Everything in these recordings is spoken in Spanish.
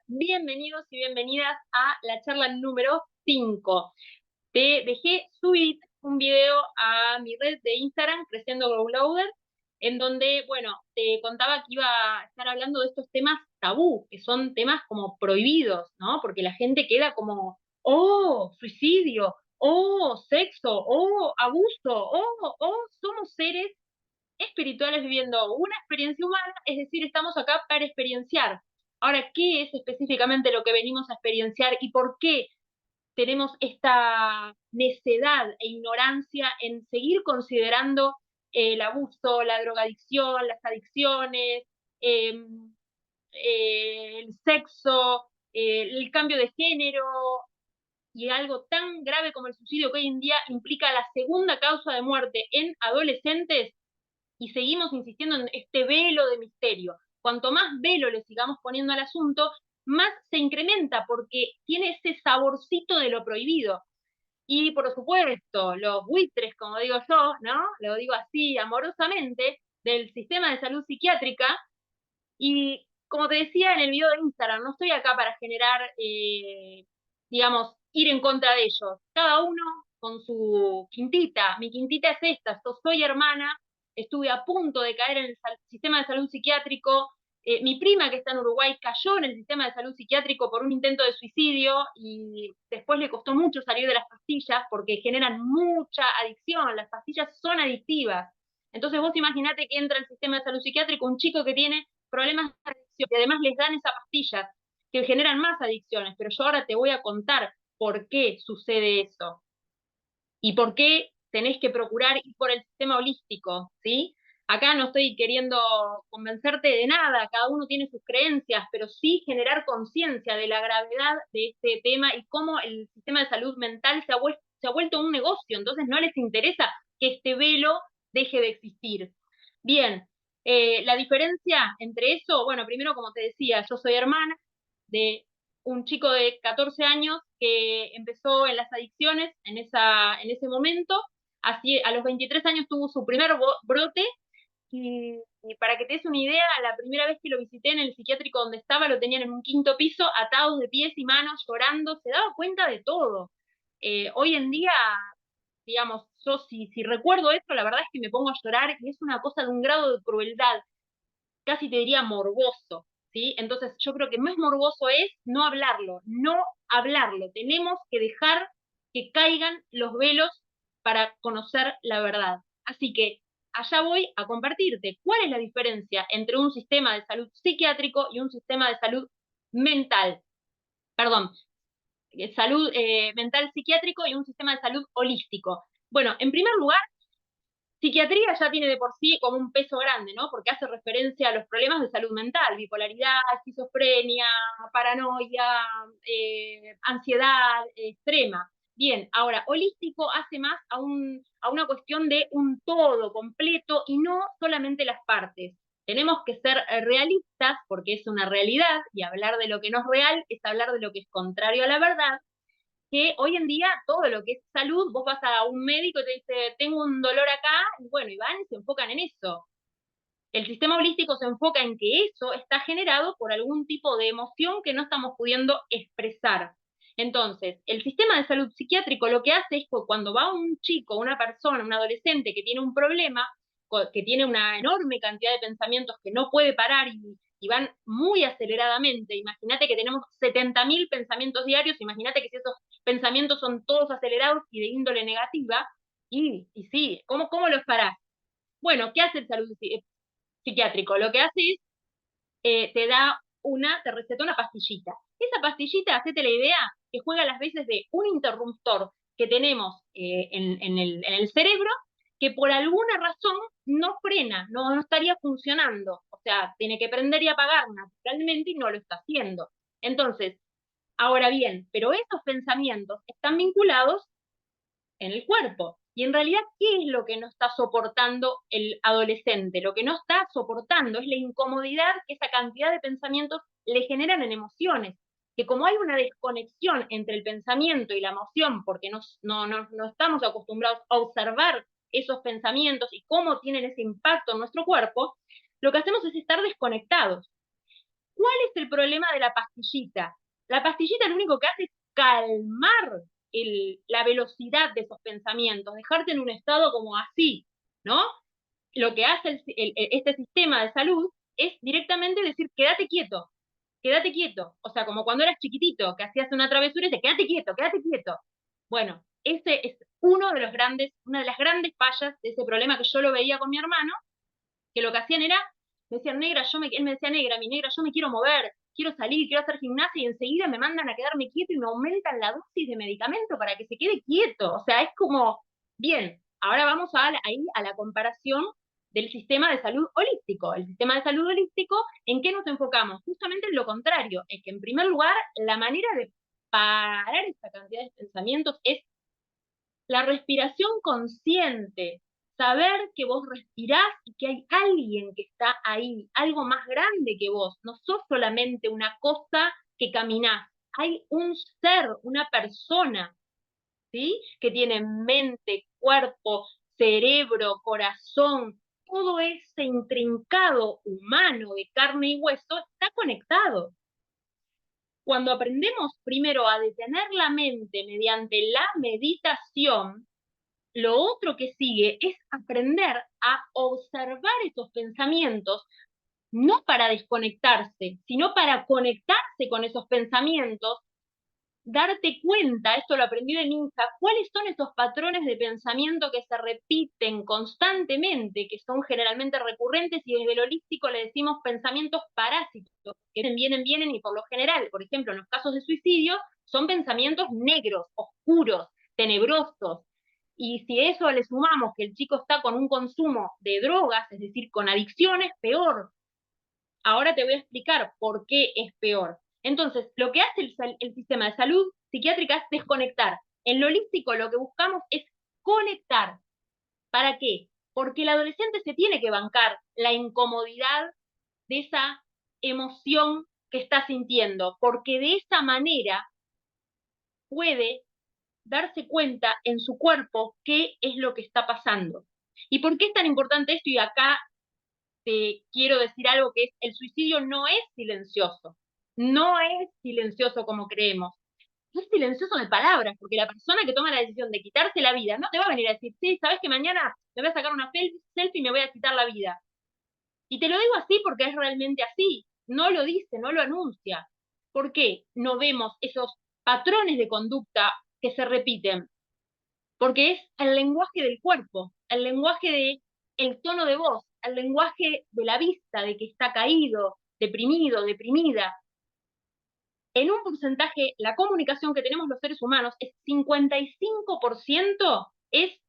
Bienvenidos y bienvenidas a la charla número 5. Te dejé subir un video a mi red de Instagram, Creciendo Grow Louder, en donde, bueno, te contaba que iba a estar hablando de estos temas tabú, que son temas como prohibidos, ¿no? Porque la gente queda como, oh, suicidio, oh, sexo, oh, abuso, somos seres espirituales viviendo una experiencia humana, es decir, estamos acá para experienciar. Ahora, ¿qué es específicamente lo que venimos a experienciar y por qué tenemos esta necedad e ignorancia en seguir considerando el abuso, la drogadicción, las adicciones, eh, el sexo, el cambio de género y algo tan grave como el suicidio que hoy en día implica la segunda causa de muerte en adolescentes y seguimos insistiendo en este velo de misterio? Cuanto más velo le sigamos poniendo al asunto, más se incrementa porque tiene ese saborcito de lo prohibido. Y por supuesto, los buitres, como digo yo, ¿no? Lo digo así amorosamente, del sistema de salud psiquiátrica. Y como te decía en el video de Instagram, no estoy acá para generar, digamos, ir en contra de ellos. Cada uno con su quintita. Mi quintita es esta: yo soy hermana, estuve a punto de caer en el sistema de salud psiquiátrico. Mi prima, que está en Uruguay, cayó en el sistema de salud psiquiátrico por un intento de suicidio y después le costó mucho salir de las pastillas porque generan mucha adicción. Las pastillas son adictivas. Entonces vos imaginate que entra al sistema de salud psiquiátrico un chico que tiene problemas de adicción y además les dan esas pastillas que generan más adicciones. Pero yo ahora te voy a contar por qué sucede eso y por qué tenés que procurar ir por el sistema holístico, ¿sí? Acá no estoy queriendo convencerte de nada, cada uno tiene sus creencias, pero sí generar conciencia de la gravedad de este tema y cómo el sistema de salud mental se ha vuelto un negocio, entonces no les interesa que este velo deje de existir. Bien, la diferencia entre eso, bueno, primero, como te decía, yo soy hermana de un chico de 14 años que empezó en las adicciones en ese momento. Así, a los 23 años tuvo su primer brote y para que te des una idea, la primera vez que lo visité en el psiquiátrico donde estaba, lo tenían en un quinto piso, atados de pies y manos, llorando, se daba cuenta de todo. Hoy en día, digamos, yo si recuerdo esto, la verdad es que me pongo a llorar y es una cosa de un grado de crueldad, casi te diría morboso, ¿sí? Entonces yo creo que más morboso es no hablarlo, no hablarlo. Tenemos que dejar que caigan los velos para conocer la verdad. Así que allá voy a compartirte cuál es la diferencia entre un sistema de salud psiquiátrico y un sistema de salud mental, perdón, salud mental psiquiátrico y un sistema de salud holístico. Bueno, en primer lugar, psiquiatría ya tiene de por sí como un peso grande, ¿no? Porque hace referencia a los problemas de salud mental: bipolaridad, esquizofrenia, paranoia, ansiedad extrema. Bien, ahora, holístico hace más a una cuestión de un todo completo y no solamente las partes. Tenemos que ser realistas porque es una realidad y hablar de lo que no es real es hablar de lo que es contrario a la verdad, que hoy en día todo lo que es salud, vos vas a un médico y te dice, tengo un dolor acá, y bueno, y van y se enfocan en eso. El sistema holístico se enfoca en que eso está generado por algún tipo de emoción que no estamos pudiendo expresar. Entonces, el sistema de salud psiquiátrico lo que hace es que cuando va un chico, una persona, un adolescente que tiene un problema, que tiene una enorme cantidad de pensamientos que no puede parar y van muy aceleradamente. Imagínate que tenemos 70.000 pensamientos diarios, imagínate que si esos pensamientos son todos acelerados y de índole negativa, y sí, ¿cómo los parás? Bueno, ¿qué hace el salud psiquiátrico? Lo que hace es, te receta una pastillita. Esa pastillita, hacete la idea, que juega las veces de un interruptor que tenemos en el cerebro, que por alguna razón no frena, no estaría funcionando. O sea, tiene que prender y apagar naturalmente y no lo está haciendo. Entonces, ahora bien, pero esos pensamientos están vinculados en el cuerpo. Y en realidad, ¿qué es lo que no está soportando el adolescente? Lo que no está soportando es la incomodidad que esa cantidad de pensamientos le generan en emociones. Que como hay una desconexión entre el pensamiento y la emoción, porque no estamos acostumbrados a observar esos pensamientos y cómo tienen ese impacto en nuestro cuerpo, lo que hacemos es estar desconectados. ¿Cuál es el problema de la pastillita? La pastillita lo único que hace es calmar la velocidad de esos pensamientos, dejarte en un estado como así, ¿no? Lo que hace este sistema de salud es directamente decir, quédate quieto, quédate quieto. O sea, como cuando eras chiquitito, que hacías una travesura y dices, quédate quieto, quédate quieto. Bueno, ese es una de las grandes fallas de ese problema que yo lo veía con mi hermano, que lo que hacían era, me decían, negra, él me decía, negra, mi negra, yo me quiero mover, quiero salir, quiero hacer gimnasia, y enseguida me mandan a quedarme quieto y me aumentan la dosis de medicamento para que se quede quieto. O sea, es como, bien, ahora vamos ahí a la comparación del sistema de salud holístico. El sistema de salud holístico, ¿en qué nos enfocamos? Justamente en lo contrario, es que en primer lugar, la manera de parar esta cantidad de pensamientos es la respiración consciente, saber que vos respirás y que hay alguien que está ahí, algo más grande que vos, no sos solamente una cosa que caminás, hay un ser, una persona, ¿sí? Que tiene mente, cuerpo, cerebro, corazón, todo ese intrincado humano de carne y hueso está conectado. Cuando aprendemos primero a detener la mente mediante la meditación, lo otro que sigue es aprender a observar esos pensamientos, no para desconectarse, sino para conectarse con esos pensamientos, darte cuenta, esto lo aprendí de mi hija, cuáles son esos patrones de pensamiento que se repiten constantemente, que son generalmente recurrentes, y desde lo holístico le decimos pensamientos parásitos, que vienen y por lo general, por ejemplo, en los casos de suicidio, son pensamientos negros, oscuros, tenebrosos. Y si a eso le sumamos que el chico está con un consumo de drogas, es decir, con adicciones, peor. Ahora te voy a explicar por qué es peor. Entonces, lo que hace el sistema de salud psiquiátrica es desconectar. En lo holístico lo que buscamos es conectar. ¿Para qué? Porque el adolescente se tiene que bancar la incomodidad de esa emoción que está sintiendo, porque de esa manera puede darse cuenta en su cuerpo qué es lo que está pasando. ¿Y por qué es tan importante esto? Y acá te quiero decir algo, que es: el suicidio no es silencioso, no es silencioso como creemos, es silencioso de palabras, porque la persona que toma la decisión de quitarse la vida no te va a venir a decir, sí, sabes que mañana me voy a sacar una selfie y me voy a quitar la vida. Y te lo digo así porque es realmente así, no lo dice, no lo anuncia. ¿Por qué no vemos esos patrones de conducta que se repiten? Porque es el lenguaje del cuerpo, el lenguaje de el tono de voz, el lenguaje de la vista, de que está caído, deprimido, deprimida. En un porcentaje, la comunicación que tenemos los seres humanos es 55% es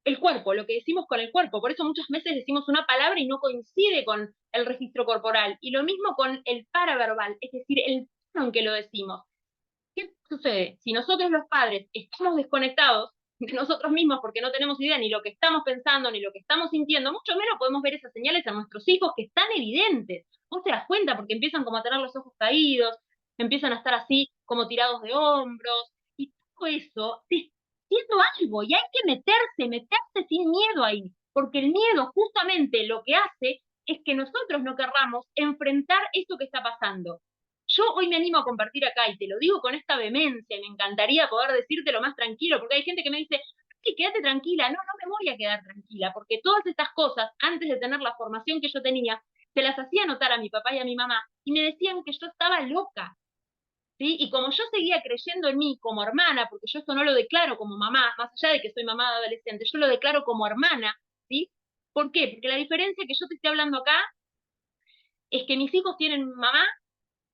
el cuerpo, lo que decimos con el cuerpo. Por eso muchas veces decimos una palabra y no coincide con el registro corporal. Y lo mismo con el paraverbal, es decir, el tono en que lo decimos. ¿Qué sucede? Si nosotros los padres estamos desconectados de nosotros mismos porque no tenemos idea ni lo que estamos pensando, ni lo que estamos sintiendo, mucho menos podemos ver esas señales a nuestros hijos que están evidentes. Vos te das cuenta porque empiezan como a tener los ojos caídos, empiezan a estar así como tirados de hombros, y todo eso te está haciendo algo, y hay que meterse sin miedo ahí, porque el miedo justamente lo que hace es que nosotros no querramos enfrentar esto que está pasando. Yo hoy me animo a compartir acá y te lo digo con esta vehemencia, y me encantaría poder decírtelo más tranquilo, porque hay gente que me dice, sí, quédate tranquila. No, no me voy a quedar tranquila, porque todas estas cosas, antes de tener la formación que yo tenía, se las hacía notar a mi papá y a mi mamá, y me decían que yo estaba loca, ¿sí? Y como yo seguía creyendo en mí como hermana, porque yo esto no lo declaro como mamá, más allá de que soy mamá de adolescente, yo lo declaro como hermana, ¿sí? ¿Por qué? Porque la diferencia que yo te estoy hablando acá es que mis hijos tienen mamá,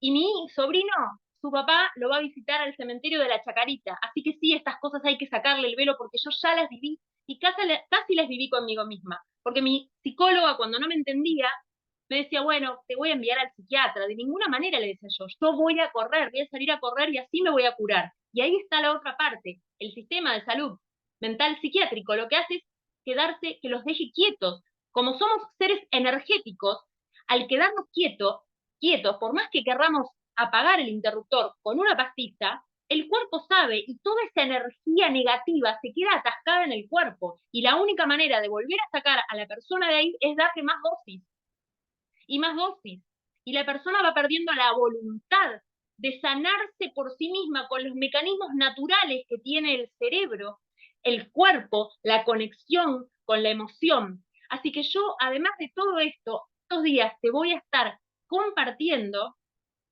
y mi sobrino, su papá lo va a visitar al cementerio de la Chacarita. Así que sí, estas cosas hay que sacarle el velo porque yo ya las viví, y casi las viví conmigo misma. Porque mi psicóloga, cuando no me entendía, me decía, bueno, te voy a enviar al psiquiatra. De ninguna manera le decía yo voy a correr, voy a salir a correr y así me voy a curar. Y ahí está la otra parte. El sistema de salud mental psiquiátrico lo que hace es quedarse, que los deje quietos. Como somos seres energéticos, al quedarnos quietos, por más que querramos apagar el interruptor con una pastilla, el cuerpo sabe, y toda esa energía negativa se queda atascada en el cuerpo. Y la única manera de volver a sacar a la persona de ahí es darle más dosis y más dosis. y la persona va perdiendo la voluntad de sanarse por sí misma con los mecanismos naturales que tiene el cerebro, el cuerpo, la conexión con la emoción. Así que yo, además de todo esto, estos días te voy a estar compartiendo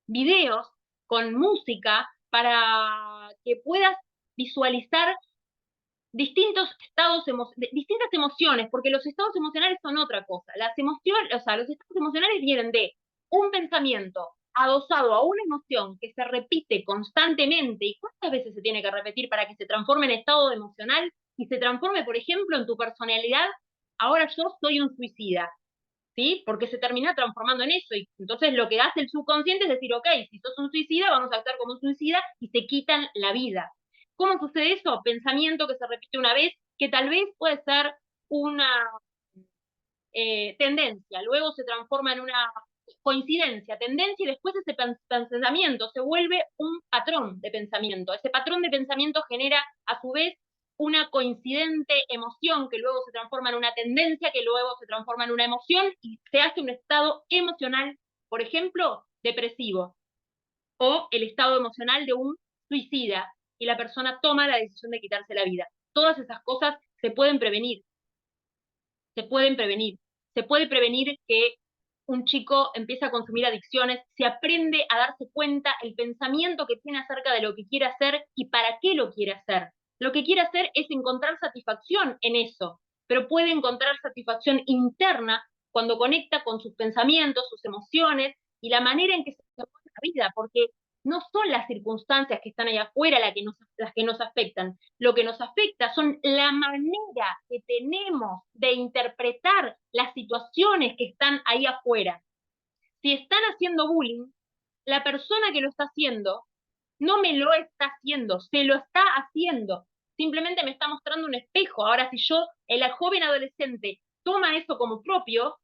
videos con música para que puedas visualizar distintas emociones, porque los estados emocionales son otra cosa. Las emociones, o sea, los estados emocionales vienen de un pensamiento adosado a una emoción que se repite constantemente. ¿Y cuántas veces se tiene que repetir para que se transforme en estado emocional y se transforme, por ejemplo, en tu personalidad? Ahora yo soy un suicida, ¿sí? Porque se termina transformando en eso. Y entonces lo que hace el subconsciente es decir, ok, si sos un suicida, vamos a actuar como un suicida y se quitan la vida. ¿Cómo sucede eso? Pensamiento que se repite una vez, que tal vez puede ser una tendencia, luego se transforma en una coincidencia, tendencia, y después ese pensamiento se vuelve un patrón de pensamiento. Ese patrón de pensamiento genera a su vez una coincidente emoción que luego se transforma en una tendencia, que luego se transforma en una emoción y se hace un estado emocional, por ejemplo, depresivo, o el estado emocional de un suicida, y la persona toma la decisión de quitarse la vida. Todas esas cosas se pueden prevenir, se pueden prevenir. Se puede prevenir que un chico empiece a consumir adicciones, se aprende a darse cuenta el pensamiento que tiene acerca de lo que quiere hacer y para qué lo quiere hacer. Lo que quiere hacer es encontrar satisfacción en eso, pero puede encontrar satisfacción interna cuando conecta con sus pensamientos, sus emociones y la manera en que se pone la vida, porque no son las circunstancias que están allá afuera las que nos afectan. Lo que nos afecta son la manera que tenemos de interpretar las situaciones que están ahí afuera. Si están haciendo bullying, la persona que lo está haciendo no me lo está haciendo, se lo está haciendo. Simplemente me está mostrando un espejo. Ahora, si yo, el joven adolescente, toma eso como propio,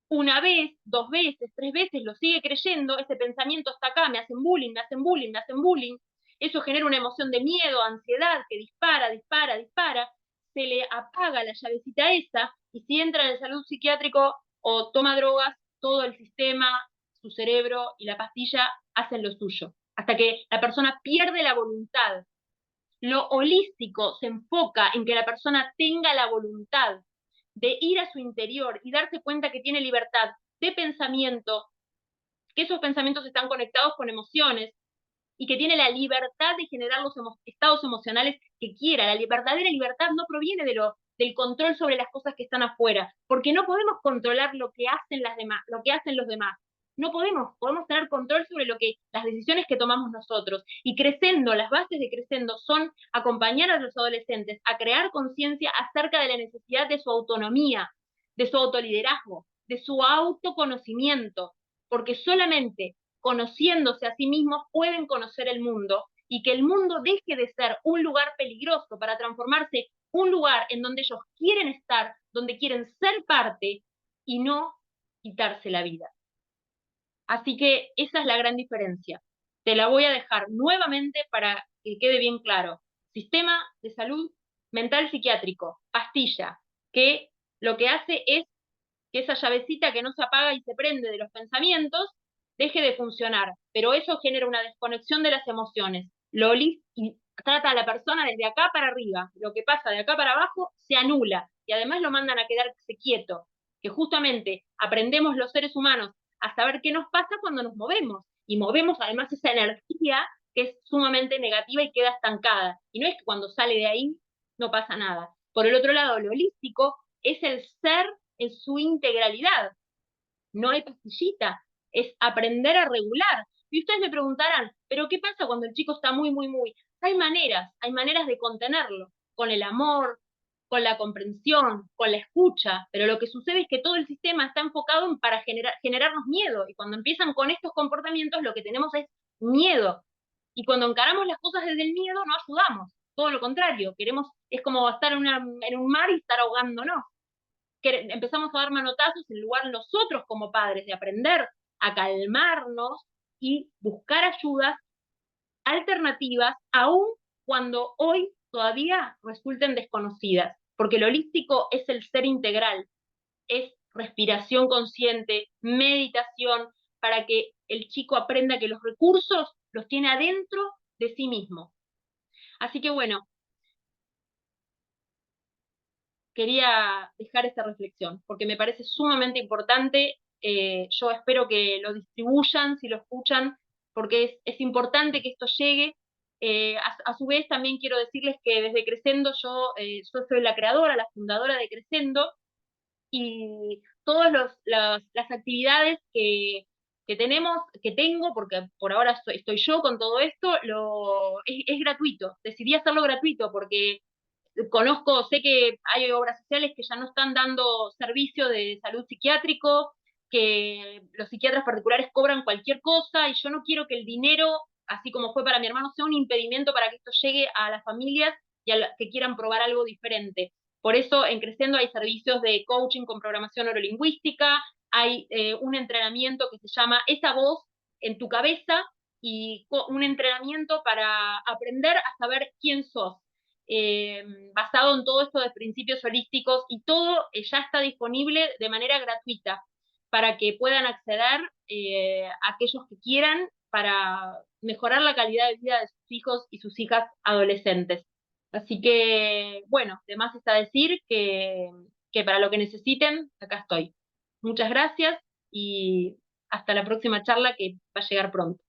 una vez, dos veces, tres veces, lo sigue creyendo, ese pensamiento está acá, me hacen bullying, me hacen bullying, me hacen bullying, eso genera una emoción de miedo, ansiedad, que dispara, dispara, dispara, se le apaga la llavecita esa, y si entra en el salud psiquiátrico o toma drogas, todo el sistema, su cerebro y la pastilla hacen lo suyo, hasta que la persona pierde la voluntad. Lo holístico se enfoca en que la persona tenga la voluntad de ir a su interior y darse cuenta que tiene libertad de pensamiento, que esos pensamientos están conectados con emociones y que tiene la libertad de generar los estados emocionales que quiera. La verdadera libertad no proviene del control sobre las cosas que están afuera, porque no podemos controlar lo que hacen las demás, lo que hacen los demás. No podemos tener control sobre las decisiones que tomamos nosotros. Y Crescendo, las bases de Crescendo son acompañar a los adolescentes a crear conciencia acerca de la necesidad de su autonomía, de su autoliderazgo, de su autoconocimiento, porque solamente conociéndose a sí mismos pueden conocer el mundo, y que el mundo deje de ser un lugar peligroso para transformarse un lugar en donde ellos quieren estar, donde quieren ser parte y no quitarse la vida. Así que esa es la gran diferencia. Te la voy a dejar nuevamente para que quede bien claro. Sistema de salud mental psiquiátrico, pastilla, que lo que hace es que esa llavecita que no se apaga y se prende de los pensamientos deje de funcionar, pero eso genera una desconexión de las emociones. Y trata a la persona desde acá para arriba. Lo que pasa de acá para abajo se anula y además lo mandan a quedarse quieto, que justamente aprendemos los seres humanos a saber qué nos pasa cuando nos movemos, y movemos además esa energía que es sumamente negativa y queda estancada, y no es que cuando sale de ahí no pasa nada. Por el otro lado, lo holístico es el ser en su integralidad, no hay pastillita, es aprender a regular. Y ustedes me preguntarán, ¿pero qué pasa cuando el chico está muy, muy, muy? Hay maneras de contenerlo, con el amor, con la comprensión, con la escucha, pero lo que sucede es que todo el sistema está enfocado para generarnos miedo, y cuando empiezan con estos comportamientos lo que tenemos es miedo, y cuando encaramos las cosas desde el miedo no ayudamos, todo lo contrario, es como estar en un mar y estar ahogándonos. Empezamos a dar manotazos en lugar nosotros como padres de aprender a calmarnos y buscar ayudas alternativas, aun cuando hoy todavía resulten desconocidas, porque lo holístico es el ser integral, es respiración consciente, meditación, para que el chico aprenda que los recursos los tiene adentro de sí mismo. Así que bueno, quería dejar esta reflexión, porque me parece sumamente importante. Yo espero que lo distribuyan, si lo escuchan, porque es importante que esto llegue. A su vez, también quiero decirles que desde Crescendo yo soy la creadora, la fundadora de Crescendo, y todas las actividades que tenemos, que tengo, porque por ahora estoy yo con todo esto, es gratuito. Decidí hacerlo gratuito porque sé que hay obras sociales que ya no están dando servicio de salud psiquiátrico, que los psiquiatras particulares cobran cualquier cosa, y yo no quiero que el dinero, así como fue para mi hermano, sea un impedimento para que esto llegue a las familias y a las que quieran probar algo diferente. Por eso en Crescendo hay servicios de coaching con programación neurolingüística, hay un entrenamiento que se llama Esa voz en tu cabeza, y un entrenamiento para aprender a saber quién sos, basado en todo esto de principios holísticos, y todo ya está disponible de manera gratuita para que puedan acceder aquellos que quieran, para mejorar la calidad de vida de sus hijos y sus hijas adolescentes. Así que, bueno, de más está decir que para lo que necesiten, acá estoy. Muchas gracias y hasta la próxima charla, que va a llegar pronto.